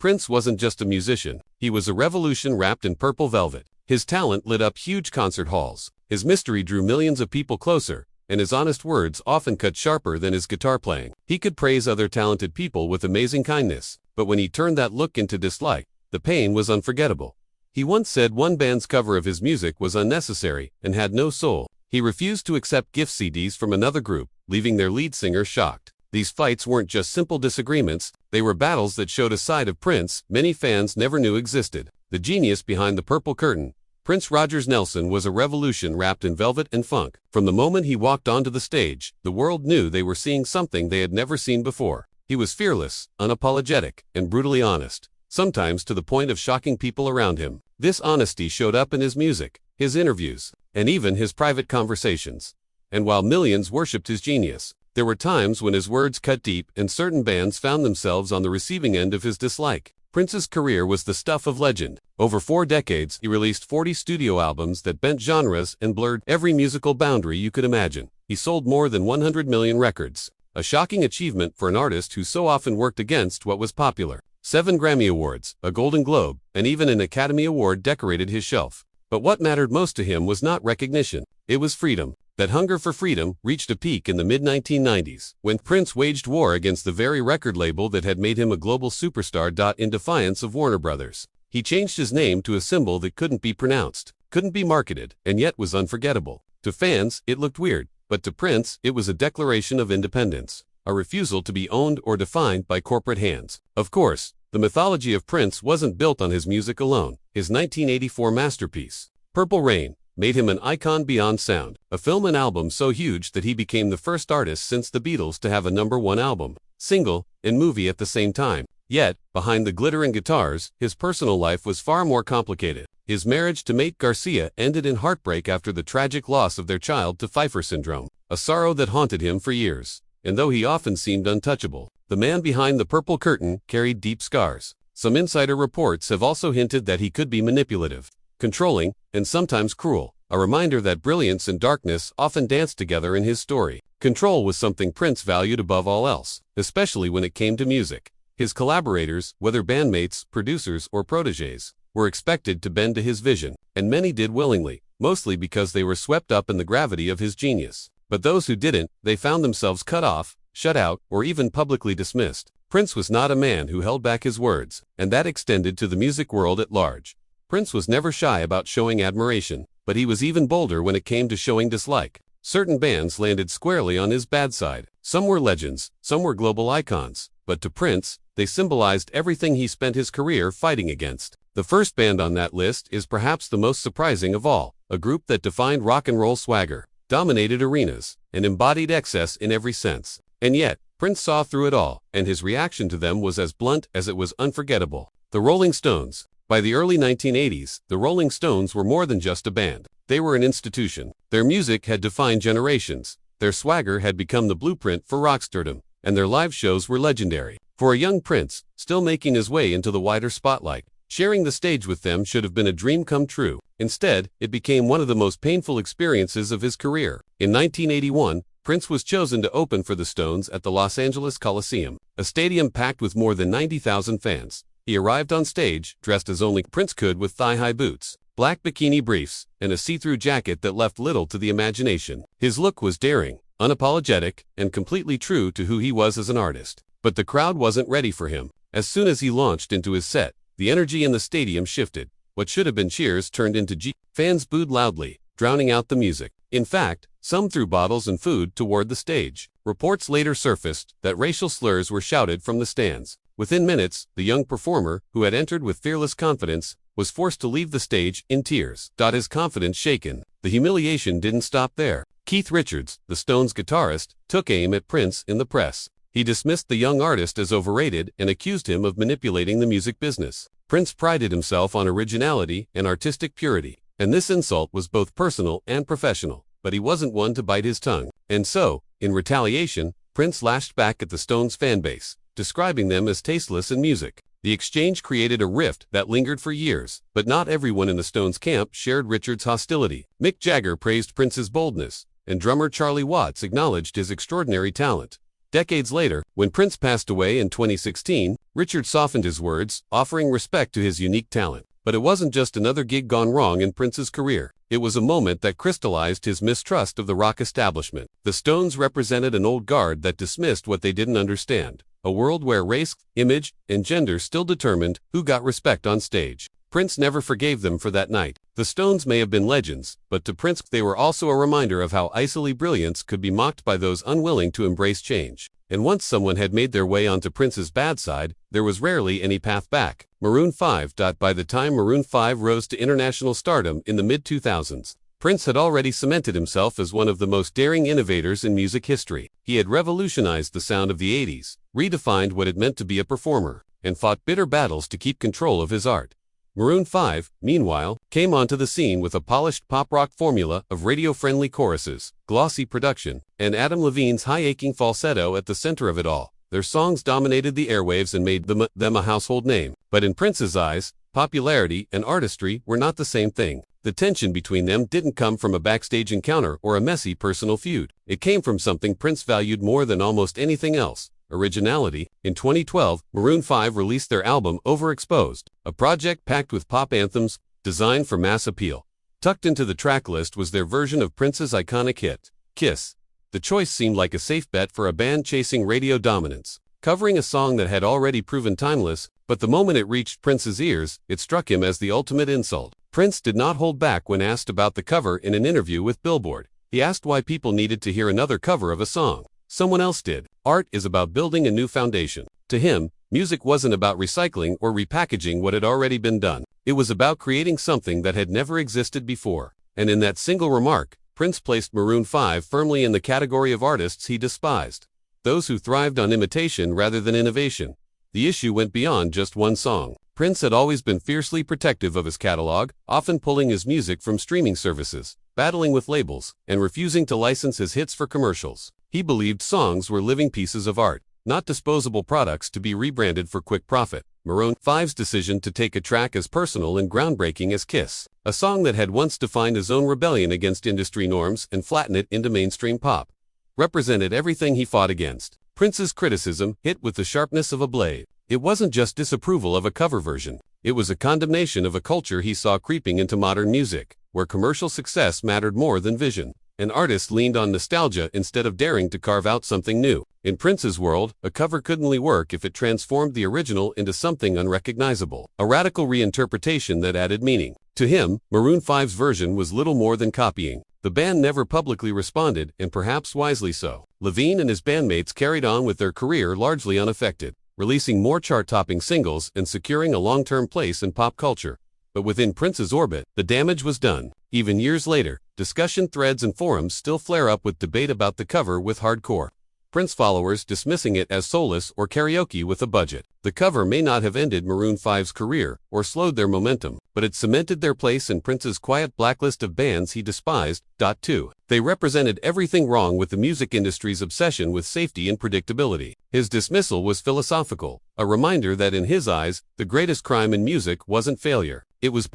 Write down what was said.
Prince wasn't just a musician, he was a revolution wrapped in purple velvet. His talent lit up huge concert halls, his mystery drew millions of people closer, and his honest words often cut sharper than his guitar playing. He could praise other talented people with amazing kindness, but when he turned that look into dislike, the pain was unforgettable. He once said one band's cover of his music was unnecessary and had no soul. He refused to accept gift CDs from another group, leaving their lead singer shocked. These fights weren't just simple disagreements, they were battles that showed a side of Prince many fans never knew existed. The genius behind the Purple Curtain, Prince Rogers Nelson, was a revolution wrapped in velvet and funk. From the moment he walked onto the stage, the world knew they were seeing something they had never seen before. He was fearless, unapologetic, and brutally honest, sometimes to the point of shocking people around him. This honesty showed up in his music, his interviews, and even his private conversations. And while millions worshipped his genius, there were times when his words cut deep and certain bands found themselves on the receiving end of his dislike. Prince's career was the stuff of legend. Over 4 decades, he released 40 studio albums that bent genres and blurred every musical boundary you could imagine. He sold more than 100 million records, a shocking achievement for an artist who so often worked against what was popular. 7 Grammy Awards, a Golden Globe, and even an Academy Award decorated his shelf. But what mattered most to him was not recognition, it was freedom. That hunger for freedom reached a peak in the mid-1990s, when Prince waged war against the very record label that had made him a global superstar. In defiance of Warner Brothers, he changed his name to a symbol that couldn't be pronounced, couldn't be marketed, and yet was unforgettable. To fans, it looked weird, but to Prince, it was a declaration of independence, a refusal to be owned or defined by corporate hands. Of course, the mythology of Prince wasn't built on his music alone. His 1984 masterpiece, Purple Rain, made him an icon beyond sound, a film and album so huge that he became the first artist since the Beatles to have a #1 album, single, and movie at the same time. Yet, behind the glitter and guitars, his personal life was far more complicated. His marriage to Mate Garcia ended in heartbreak after the tragic loss of their child to Pfeiffer syndrome, a sorrow that haunted him for years. And though he often seemed untouchable, the man behind the Purple Curtain carried deep scars. Some insider reports have also hinted that he could be manipulative, controlling, and sometimes cruel, a reminder that brilliance and darkness often danced together in his story. Control was something Prince valued above all else, especially when it came to music. His collaborators, whether bandmates, producers, or protégés, were expected to bend to his vision, and many did willingly, mostly because they were swept up in the gravity of his genius. But those who didn't, they found themselves cut off, shut out, or even publicly dismissed. Prince was not a man who held back his words, and that extended to the music world at large. Prince was never shy about showing admiration, but he was even bolder when it came to showing dislike. Certain bands landed squarely on his bad side. Some were legends, some were global icons, but to Prince, they symbolized everything he spent his career fighting against. The first band on that list is perhaps the most surprising of all, a group that defined rock and roll swagger, dominated arenas, and embodied excess in every sense. And yet, Prince saw through it all, and his reaction to them was as blunt as it was unforgettable. The Rolling Stones. By the early 1980s, the Rolling Stones were more than just a band. They were an institution. Their music had defined generations. Their swagger had become the blueprint for rockstardom, and their live shows were legendary. For a young Prince, still making his way into the wider spotlight, sharing the stage with them should have been a dream come true. Instead, it became one of the most painful experiences of his career. In 1981, Prince was chosen to open for the Stones at the Los Angeles Coliseum, a stadium packed with more than 90,000 fans. He arrived on stage, dressed as only Prince could, with thigh-high boots, black bikini briefs, and a see-through jacket that left little to the imagination. His look was daring, unapologetic, and completely true to who he was as an artist. But the crowd wasn't ready for him. As soon as he launched into his set, the energy in the stadium shifted. What should have been cheers turned into fans booed loudly, drowning out the music. In fact, some threw bottles and food toward the stage. Reports later surfaced that racial slurs were shouted from the stands. Within minutes, the young performer, who had entered with fearless confidence, was forced to leave the stage in tears. His confidence shaken. The humiliation didn't stop there. Keith Richards, the Stones guitarist, took aim at Prince in the press. He dismissed the young artist as overrated and accused him of manipulating the music business. Prince prided himself on originality and artistic purity, and this insult was both personal and professional. But he wasn't one to bite his tongue. And so, in retaliation, Prince lashed back at the Stones fanbase, describing them as tasteless in music. The exchange created a rift that lingered for years, but not everyone in the Stones camp shared Richards' hostility. Mick Jagger praised Prince's boldness, and drummer Charlie Watts acknowledged his extraordinary talent. Decades later, when Prince passed away in 2016, Richard softened his words, offering respect to his unique talent. But it wasn't just another gig gone wrong in Prince's career. It was a moment that crystallized his mistrust of the rock establishment. The Stones represented an old guard that dismissed what they didn't understand. A world where race, image, and gender still determined who got respect on stage. Prince never forgave them for that night. The Stones may have been legends, but to Prince they were also a reminder of how easily brilliance could be mocked by those unwilling to embrace change. And once someone had made their way onto Prince's bad side, there was rarely any path back. Maroon 5. By the time Maroon 5 rose to international stardom in the mid-2000s, Prince had already cemented himself as one of the most daring innovators in music history. He had revolutionized the sound of the 80s, redefined what it meant to be a performer, and fought bitter battles to keep control of his art. Maroon 5, meanwhile, came onto the scene with a polished pop-rock formula of radio-friendly choruses, glossy production, and Adam Levine's high-aching falsetto at the center of it all. Their songs dominated the airwaves and made them a household name. But in Prince's eyes, popularity and artistry were not the same thing. The tension between them didn't come from a backstage encounter or a messy personal feud. It came from something Prince valued more than almost anything else: originality. In 2012, Maroon 5 released their album Overexposed, a project packed with pop anthems designed for mass appeal. Tucked into the track list was their version of Prince's iconic hit, Kiss. The choice seemed like a safe bet for a band chasing radio dominance, covering a song that had already proven timeless, but the moment it reached Prince's ears, it struck him as the ultimate insult. Prince did not hold back when asked about the cover in an interview with Billboard. He asked why people needed to hear another cover of a song someone else did. Art is about building a new foundation. To him, music wasn't about recycling or repackaging what had already been done. It was about creating something that had never existed before. And in that single remark, Prince placed Maroon 5 firmly in the category of artists he despised. Those who thrived on imitation rather than innovation. The issue went beyond just one song. Prince had always been fiercely protective of his catalog, often pulling his music from streaming services, battling with labels, and refusing to license his hits for commercials. He believed songs were living pieces of art, not disposable products to be rebranded for quick profit. Maroon 5's decision to take a track as personal and groundbreaking as Kiss, a song that had once defined his own rebellion against industry norms and flattened it into mainstream pop, represented everything he fought against. Prince's criticism hit with the sharpness of a blade. It wasn't just disapproval of a cover version. It was a condemnation of a culture he saw creeping into modern music, where commercial success mattered more than vision. An artist leaned on nostalgia instead of daring to carve out something new. In Prince's world, a cover could only work if it transformed the original into something unrecognizable, a radical reinterpretation that added meaning. To him, Maroon 5's version was little more than copying. The band never publicly responded, and perhaps wisely so. Levine and his bandmates carried on with their career largely unaffected, releasing more chart-topping singles and securing a long-term place in pop culture. But within Prince's orbit, the damage was done. Even years later, discussion threads and forums still flare up with debate about the cover with hardcore Prince followers dismissing it as soulless or karaoke with a budget. The cover may not have ended Maroon 5's career or slowed their momentum, but it cemented their place in Prince's quiet blacklist of bands he despised. 2. They represented everything wrong with the music industry's obsession with safety and predictability. His dismissal was philosophical, a reminder that in his eyes, the greatest crime in music wasn't failure. It was